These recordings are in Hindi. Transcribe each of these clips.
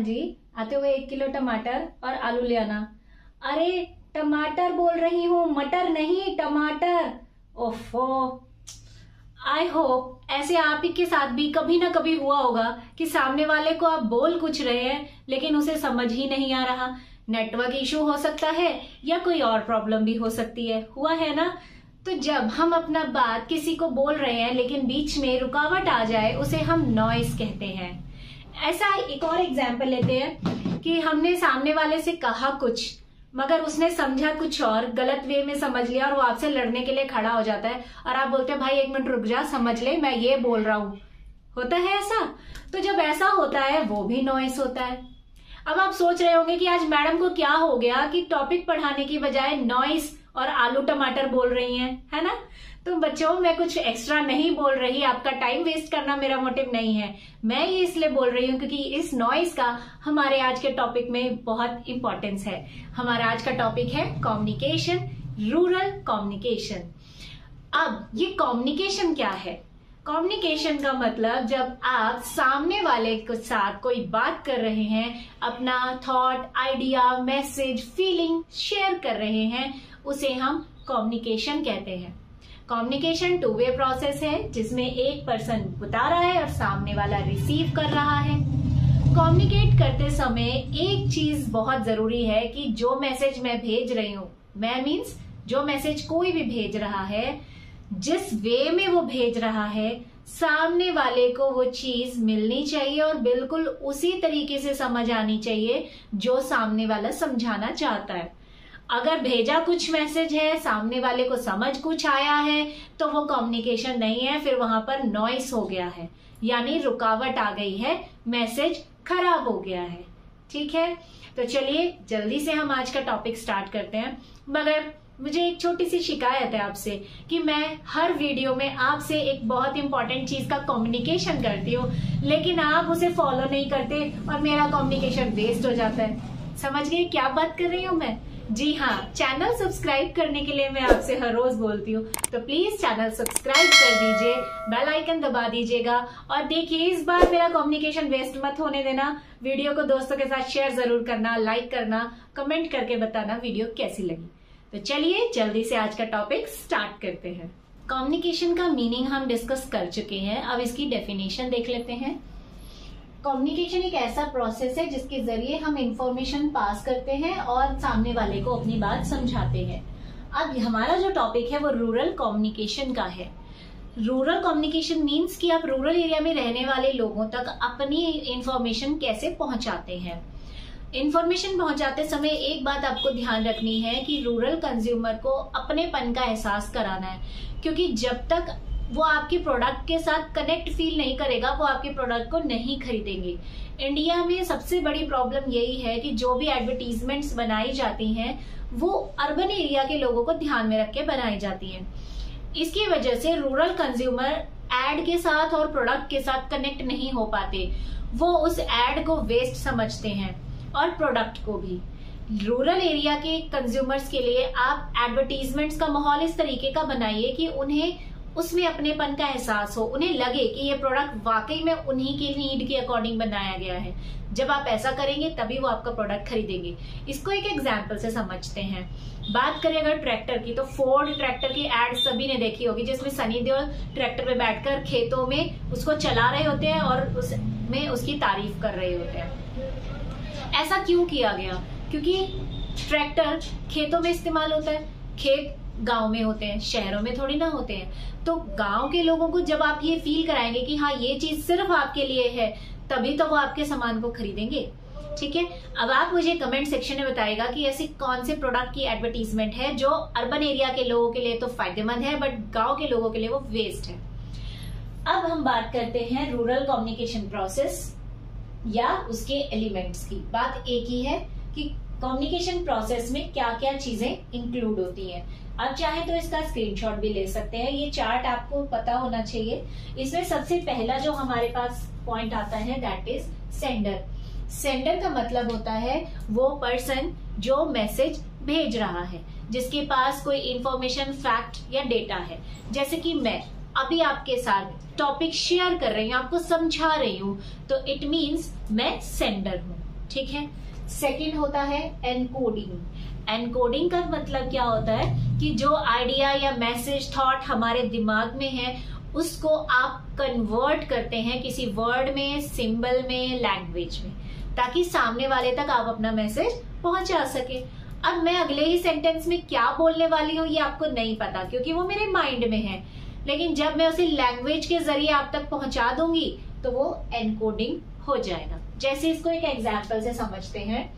जी, आते हुए 1 किलो टमाटर और आलू ले आना। अरे टमाटर बोल रही हूँ, मटर नहीं, टमाटर। ओफो। आई होप ऐसे आप ही के साथ भी कभी ना कभी हुआ होगा कि सामने वाले को आप बोल कुछ रहे हैं लेकिन उसे समझ ही नहीं आ रहा। नेटवर्क इशू हो सकता है या कोई और प्रॉब्लम भी हो सकती है, हुआ है ना। तो जब हम अपना बात किसी को बोल रहे हैं लेकिन बीच में रुकावट आ जाए, उसे हम नॉइस कहते हैं। ऐसा एक और एग्जाम्पल लेते हैं कि हमने सामने वाले से कहा कुछ मगर उसने समझा कुछ और, गलत वे में समझ लिया और वो आपसे लड़ने के लिए खड़ा हो जाता है और आप बोलते हैं भाई 1 मिनट रुक जा, समझ ले मैं ये बोल रहा हूं। होता है ऐसा। तो जब ऐसा होता है वो भी नॉइस होता है। अब आप सोच रहे होंगे कि आज मैडम को क्या हो गया कि टॉपिक पढ़ाने की बजाय नॉइस और आलू टमाटर बोल रही हैं, है ना। तो बच्चों, मैं कुछ एक्स्ट्रा नहीं बोल रही, आपका टाइम वेस्ट करना मेरा मोटिव नहीं है। मैं ये इसलिए बोल रही हूँ क्योंकि इस नॉइस का हमारे आज के टॉपिक में बहुत इंपॉर्टेंस है। हमारा आज का टॉपिक है कम्युनिकेशन, रूरल कम्युनिकेशन। अब ये कम्युनिकेशन क्या है? कम्युनिकेशन का मतलब जब आप सामने वाले के साथ कोई बात कर रहे हैं, अपना thought, idea, message, feeling share कर रहे हैं, उसे हम कम्युनिकेशन कहते हैं। कम्युनिकेशन 2 वे प्रोसेस है जिसमें एक पर्सन बता रहा है और सामने वाला रिसीव कर रहा है। कम्युनिकेट करते समय एक चीज बहुत जरूरी है कि जो मैसेज मैं भेज रही हूं, मैं मीन्स जो मैसेज कोई भी भेज रहा है, जिस वे में वो भेज रहा है, सामने वाले को वो चीज मिलनी चाहिए और बिल्कुल उसी तरीके से समझ आनी चाहिए जो सामने वाला समझाना चाहता है। अगर भेजा कुछ मैसेज है, सामने वाले को समझ कुछ आया है, तो वो कम्युनिकेशन नहीं है, फिर वहां पर नॉइस हो गया है, यानी रुकावट आ गई है, मैसेज खराब हो गया है। ठीक है, तो चलिए जल्दी से हम आज का टॉपिक स्टार्ट करते हैं। मगर मुझे एक छोटी सी शिकायत है आपसे कि मैं हर वीडियो में आपसे एक बहुत इंपॉर्टेंट चीज का कम्युनिकेशन करती हूँ लेकिन आप उसे फॉलो नहीं करते और मेरा कम्युनिकेशन वेस्ट हो जाता है। समझ गए क्या बात कर रही हूँ मैं? जी हाँ, चैनल सब्सक्राइब करने के लिए मैं आपसे हर रोज बोलती हूँ, तो प्लीज चैनल सब्सक्राइब कर दीजिए, बेल आइकन दबा दीजिएगा। और देखिए इस बार मेरा कम्युनिकेशन वेस्ट मत होने देना। वीडियो को दोस्तों के साथ शेयर जरूर करना, लाइक करना, कमेंट करके बताना वीडियो कैसी लगी। तो चलिए जल्दी से आज का टॉपिक स्टार्ट करते हैं। कम्युनिकेशन का मीनिंग हम डिस्कस कर चुके हैं, अब इसकी डेफिनेशन देख लेते हैं। कम्युनिकेशन एक ऐसा प्रोसेस है जिसके जरिए हम इंफॉर्मेशन पास करते हैं और सामने वाले को अपनी बात समझाते हैं। अब हमारा जो टॉपिक है वो रूरल कम्युनिकेशन का है। रूरल कम्युनिकेशन मीन्स कि आप रूरल एरिया में रहने वाले लोगों तक अपनी इंफॉर्मेशन कैसे पहुंचाते हैं। इंफॉर्मेशन पहुंचाते समय एक बात आपको ध्यान रखनी है कि रूरल कंज्यूमर को अपनेपन का एहसास कराना है, क्योंकि जब तक वो आपके प्रोडक्ट के साथ कनेक्ट फील नहीं करेगा वो आपके प्रोडक्ट को नहीं खरीदेंगे। इंडिया में सबसे बड़ी प्रॉब्लम यही है कि जो भी एडवर्टीजमेंट्स बनाई जाती हैं वो अर्बन एरिया के लोगों को ध्यान में रख के बनाई जाती हैं। इसकी वजह से रूरल कंज्यूमर एड के साथ और प्रोडक्ट के साथ कनेक्ट नहीं हो पाते, वो उस एड को वेस्ट समझते हैं और प्रोडक्ट को भी। रूरल एरिया के कंज्यूमर्स के लिए आप एडवर्टीजमेंट्स का माहौल इस तरीके का बनाइए कि उन्हें उसमें अपनेपन का एहसास हो, उन्हें लगे कि ये प्रोडक्ट वाकई में उन्हीं के नीड के अकॉर्डिंग बनाया गया है। जब आप ऐसा करेंगे तभी वो आपका प्रोडक्ट खरीदेंगे। इसको एक एग्जांपल से समझते हैं। बात करें अगर ट्रैक्टर की, तो फोर्ड ट्रैक्टर की एड सभी ने देखी होगी जिसमें सनी देओल ट्रैक्टर पे बैठकर खेतों में उसको चला रहे होते हैं और उसमें उसकी तारीफ कर रहे होते हैं। ऐसा क्यों किया गया? क्योंकि ट्रैक्टर खेतों में इस्तेमाल होता है, खेत गांव में होते हैं, शहरों में थोड़ी ना होते हैं। तो गांव के लोगों को जब आप ये फील कराएंगे कि हाँ ये चीज सिर्फ आपके लिए है, तभी तो वो आपके सामान को खरीदेंगे। ठीक है, अब आप मुझे कमेंट सेक्शन में बताइएगा कि ऐसे कौन से प्रोडक्ट की एडवर्टीजमेंट है जो अर्बन एरिया के लोगों के लिए तो फायदेमंद है बट गांव के लोगों के लिए वो वेस्ट है। अब हम बात करते हैं रूरल कम्युनिकेशन प्रोसेस या उसके एलिमेंट्स की। बात एक ही है कि कम्युनिकेशन प्रोसेस में क्या क्या चीजें इंक्लूड होती हैं। आप चाहे तो इसका स्क्रीनशॉट भी ले सकते हैं, ये चार्ट आपको पता होना चाहिए। इसमें सबसे पहला जो हमारे पास पॉइंट आता है दैट इज सेंडर। सेंडर का मतलब होता है वो पर्सन जो मैसेज भेज रहा है, जिसके पास कोई इंफॉर्मेशन, फैक्ट या डेटा है। जैसे कि मैं अभी आपके साथ टॉपिक शेयर कर रही हूँ, आपको समझा रही हूँ, तो इट मीन्स मैं सेंडर हूँ। ठीक है। सेकंड होता है एनकोडिंग। एनकोडिंग का मतलब क्या होता है कि जो आइडिया या मैसेज थॉट हमारे दिमाग में है उसको आप कन्वर्ट करते हैं किसी वर्ड में, सिंबल में, लैंग्वेज में, ताकि सामने वाले तक आप अपना मैसेज पहुंचा सके। अब मैं अगले ही सेंटेंस में क्या बोलने वाली हूँ ये आपको नहीं पता, क्योंकि वो मेरे माइंड में है, लेकिन जब मैं उसे लैंग्वेज के जरिए आप तक पहुंचा दूंगी तो वो एनकोडिंग हो जाएगा। जैसे इसको एक एग्जाम्पल से समझते हैं।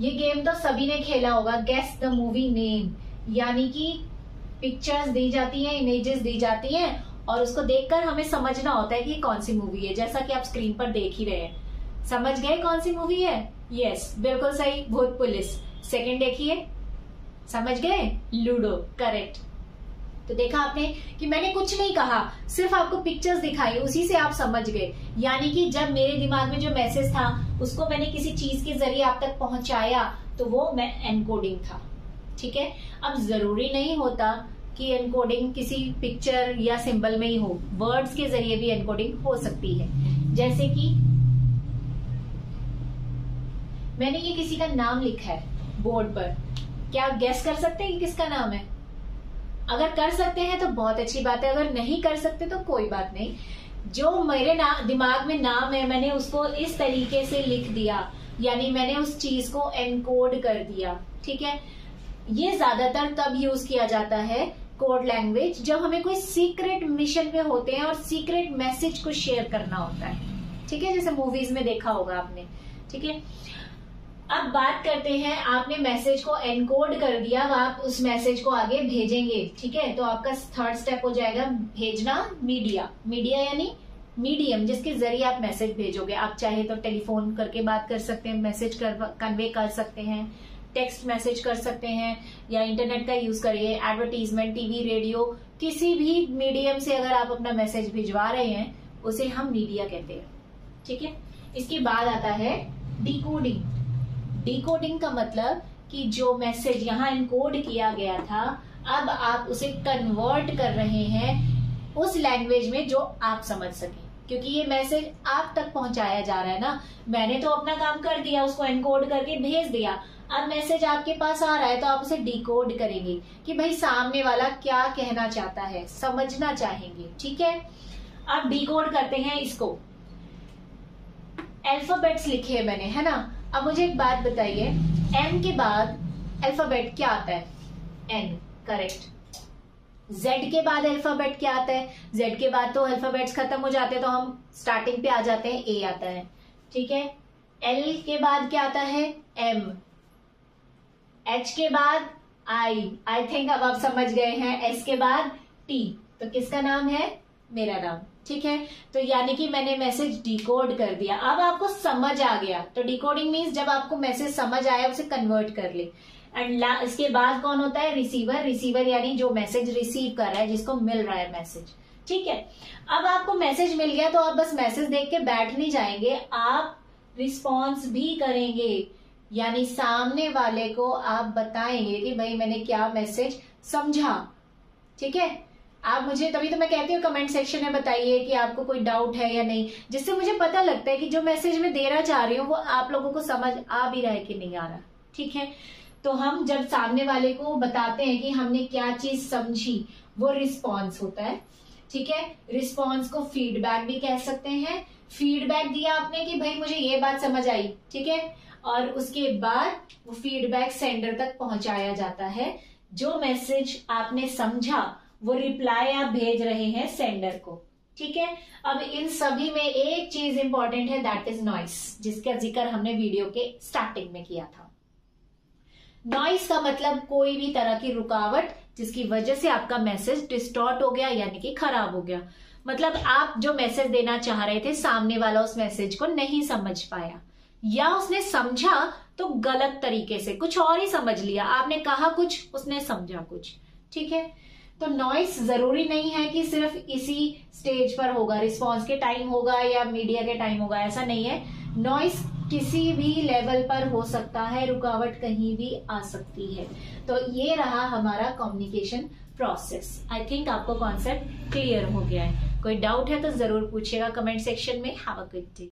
ये गेम तो सभी ने खेला होगा, गेस द मूवी नेम, यानी कि पिक्चर्स दी जाती हैं, इमेजेस दी जाती हैं और उसको देखकर हमें समझना होता है कि कौन सी मूवी है, जैसा कि आप स्क्रीन पर देख ही रहे हैं। समझ गए कौन सी मूवी है? यस, बिल्कुल सही, भूत पुलिस। सेकंड देखिए, समझ गए? Ludo, correct. तो देखा आपने कि मैंने कुछ नहीं कहा, सिर्फ आपको पिक्चर्स दिखाई, उसी से आप समझ गए। यानी कि जब मेरे दिमाग में जो मैसेज था उसको मैंने किसी चीज के जरिए आप तक पहुंचाया तो वो मैं एनकोडिंग था। ठीक है। अब जरूरी नहीं होता कि एनकोडिंग किसी पिक्चर या सिंबल में ही हो, वर्ड्स के जरिए भी एनकोडिंग हो सकती है। जैसे कि मैंने ये किसी का नाम लिखा है बोर्ड पर, क्या आप गेस कर सकते हैं कि किसका नाम है? अगर कर सकते हैं तो बहुत अच्छी बात है, अगर नहीं कर सकते तो कोई बात नहीं। जो मेरे दिमाग में नाम है मैंने उसको इस तरीके से लिख दिया, यानी मैंने उस चीज को एनकोड कर दिया। ठीक है। ये ज्यादातर तब यूज किया जाता है कोड लैंग्वेज जब हमें कोई सीक्रेट मिशन पे होते हैं और सीक्रेट मैसेज को शेयर करना होता है। ठीक है, जैसे मूवीज में देखा होगा आपने। ठीक है। अब बात करते हैं, आपने मैसेज को एनकोड कर दिया, अब आप उस मैसेज को आगे भेजेंगे। ठीक है, तो आपका थर्ड स्टेप हो जाएगा भेजना मीडिया। मीडिया यानी मीडियम जिसके जरिए आप मैसेज भेजोगे। आप चाहे तो टेलीफोन करके बात कर सकते हैं, मैसेज कन्वे कर सकते हैं, टेक्स्ट मैसेज कर सकते हैं, या इंटरनेट का यूज करिए, एडवर्टीजमेंट, टीवी, रेडियो, किसी भी मीडियम से अगर आप अपना मैसेज भिजवा रहे हैं उसे हम मीडिया कहते हैं। ठीक है। इसके बाद आता है डिकोडिंग। डिकोडिंग का मतलब कि जो मैसेज यहाँ एनकोड किया गया था अब आप उसे कन्वर्ट कर रहे हैं उस लैंग्वेज में जो आप समझ सके, क्योंकि ये मैसेज आप तक पहुंचाया जा रहा है ना। मैंने तो अपना काम कर दिया, उसको एनकोड करके भेज दिया। अब मैसेज आपके पास आ रहा है तो आप उसे डिकोड करेंगे कि भाई सामने वाला क्या कहना चाहता है, समझना चाहेंगे। ठीक है। अब डिकोड करते हैं इसको। अल्फाबेट्स लिखे है मैंने, है ना। अब मुझे एक बात बताइए, एम के बाद अल्फाबेट क्या आता है? N, correct. जेड के बाद अल्फाबेट क्या आता है? जेड के बाद तो अल्फाबेट्स खत्म हो जाते हैं तो हम स्टार्टिंग पे आ जाते हैं, ए आता है। ठीक है। एल के बाद क्या आता है? एम। एच के बाद आई थिंक अब आप समझ गए हैं। एस के बाद टी, तो किसका नाम है? मेरा नाम। ठीक है। तो यानी कि मैंने मैसेज डिकोड कर दिया, अब आपको समझ आ गया। तो डिकोडिंग मीन्स जब आपको मैसेज समझ आया उसे कन्वर्ट कर ले। एंड इसके बाद कौन होता है? रिसीवर। रिसीवर यानी जो मैसेज रिसीव कर रहा है, जिसको मिल रहा है मैसेज। ठीक है। अब आपको मैसेज मिल गया तो आप बस मैसेज देख के बैठ नहीं जाएंगे, आप रिस्पॉन्स भी करेंगे, यानी सामने वाले को आप बताएंगे कि भाई मैंने क्या मैसेज समझा। ठीक है। आप मुझे, तभी तो मैं कहती हूँ कमेंट सेक्शन में बताइए कि आपको कोई डाउट है या नहीं, जिससे मुझे पता लगता है कि जो मैसेज मैं देना चाह रही हूँ वो आप लोगों को समझ आ भी रहा है कि नहीं आ रहा। ठीक है। तो हम जब सामने वाले को बताते हैं कि हमने क्या चीज समझी, वो रिस्पॉन्स होता है। ठीक है। रिस्पॉन्स को फीडबैक भी कह सकते हैं। फीडबैक दिया आपने कि भाई मुझे ये बात समझ आई। ठीक है। और उसके बाद वो फीडबैक सेंडर तक पहुंचाया जाता है। जो मैसेज आपने समझा वो रिप्लाई आप भेज रहे हैं सेंडर को। ठीक है। अब इन सभी में एक चीज इंपॉर्टेंट है, दैट इज नॉइस, जिसका जिक्र हमने वीडियो के स्टार्टिंग में किया था। नॉइस का मतलब कोई भी तरह की रुकावट जिसकी वजह से आपका मैसेज डिस्टॉर्ट हो गया, यानी कि खराब हो गया। मतलब आप जो मैसेज देना चाह रहे थे सामने वाला उस मैसेज को नहीं समझ पाया, या उसने समझा तो गलत तरीके से कुछ और ही समझ लिया। आपने कहा कुछ, उसने समझा कुछ। ठीक है। तो नॉइस जरूरी नहीं है कि सिर्फ इसी स्टेज पर होगा, रिस्पॉन्स के टाइम होगा या मीडिया के टाइम होगा, ऐसा नहीं है। नॉइस किसी भी लेवल पर हो सकता है, रुकावट कहीं भी आ सकती है। तो ये रहा हमारा कम्युनिकेशन प्रोसेस। आई थिंक आपको कॉन्सेप्ट क्लियर हो गया है। कोई डाउट है तो जरूर पूछिएगा कमेंट सेक्शन में। Have a good day.